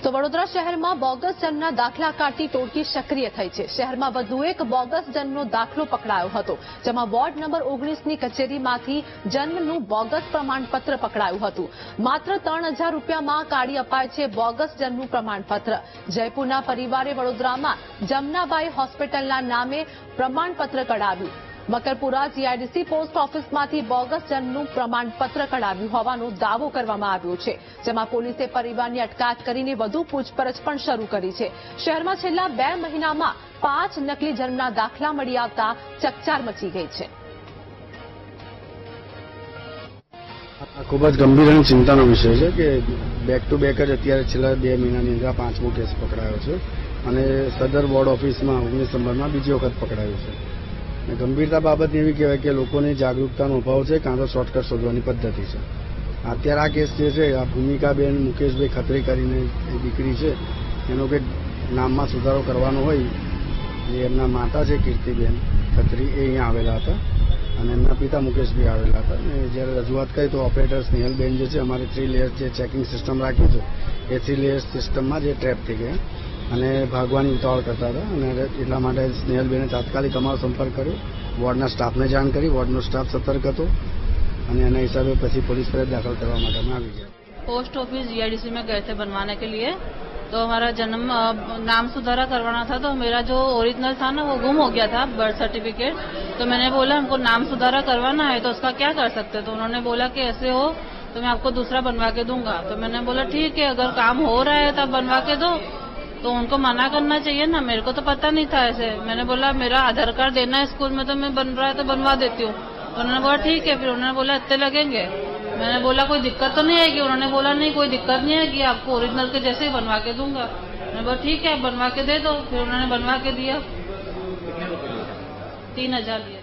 તો વડોદરા શહેરમાં બોગસ જન્મના દાખલા કાઢતી ટોળકી સક્રિય થઈ છે। શહેરમાં વધુ એક બોગસ જન્મનો દાખલો પકડાયો હતો, જેમાં વોર્ડ નંબર 19ની કચેરીમાંથી જન્મનું બોગસ પ્રમાણપત્ર પકડાયું હતું। માત્ર 3000 રૂપિયામાં કાઢી અપાય છે બોગસ જન્મનું પ્રમાણપત્ર। જયપુરના પરિવારે વડોદરામાં જમનાબાઈ હોસ્પિટલના નામે પ્રમાણપત્ર કઢાવ્યું। મકરપુરા જીઆઈડીસી પોસ્ટ ઓફિસમાંથી બોગસ જન્મનું પ્રમાણપત્ર કઢાવ્યું હોવાનો દાવો કરવામાં આવ્યો છે, જેમાં પોલીસે પરિવારની અટકાયત કરીને વધુ પૂછપરછ પણ શરૂ કરી છે। શહેરમાં છેલ્લા 2 મહિનામાં 5 નકલી જન્મના દાખલા મળી આવતા ચકચાર મચી ગઈ છે। ખૂબ જ ગંભીર અને ચિંતાનો વિષય છે કે બેક ટુ બેક જ અત્યારે છેલ્લા 2 મહિનાની અંદર 5મો કેસ પકડાયો છે અને સદર વોર્ડ ઓફિસમાં 19 નંબરમાં બીજી વખત પકડાયો છે। ગંભીરતા બાબત એવી કહેવાય કે લોકોની જાગૃતતાનો અભાવ છે, કાં તો શોર્ટકટ શોધવાની પદ્ધતિ છે। અત્યારે આ કેસ જે છે આ ભૂમિકાબેન મુકેશભાઈ ખત્રી કરીને એ દીકરી છે, એનો કંઈક નામમાં સુધારો કરવાનો હોય એ એમના માતા છે કીર્તિબેન ખત્રી, એ અહીંયા આવેલા હતા અને એમના પિતા મુકેશભાઈ આવેલા હતા। અને જ્યારે રજૂઆત કરી તો ઓપરેટર સ્નેહલબેન જે છે અમારે 3 લેયર જે ચેકિંગ સિસ્ટમ રાખ્યું છે એ 3 લેયર સિસ્ટમમાં જે ટ્રેપ થઈ ગયા અને ભાગવાની ઉતાવળ કરતા હતા અને એટલા માટે સ્નેહલબેને તાત્કાલિક અમારો સંપર્ક કર્યો, વોર્ડના સ્ટાફને જાણ કરી, વોર્ડનો સ્ટાફ સતર્ક હતો અને એના हिसाबे પછી पुलिस फरियाद दाखिल करवा માટે અમે આવી ગયા। पोस्ट ऑफिस जीआईडीसी में गए थे बनवाने के लिए, तो हमारा जन्म नाम सुधारा करवाना था। तो मेरा जो ओरिजिनल था ना वो गुम हो गया था, बर्थ सर्टिफिकेट। तो मैंने बोला हमको नाम सुधारा करवाना है तो उसका क्या कर सकते। तो उन्होंने बोला कि ऐसे हो तो मैं आपको दूसरा बनवा के दूंगा। तो मैंने बोला ठीक है, अगर काम हो रहा है तब बनवा के दो। तो उनको मना करना चाहिए ना, मेरे को तो पता नहीं था ऐसे। मैंने बोला मेरा आधार कार्ड देना है स्कूल में, तो मैं बन रहा है तो बनवा देती हूँ। उन्होंने बोला ठीक है। फिर उन्होंने बोला इतने लगेंगे। मैंने बोला कोई दिक्कत तो नहीं आएगी। उन्होंने बोला नहीं कोई दिक्कत नहीं आएगी, आपको ओरिजिनल के जैसे ही बनवा के दूंगा। मैंने बोला ठीक है बनवा के दे दो। फिर उन्होंने बनवा के दिया, 3000 लिए।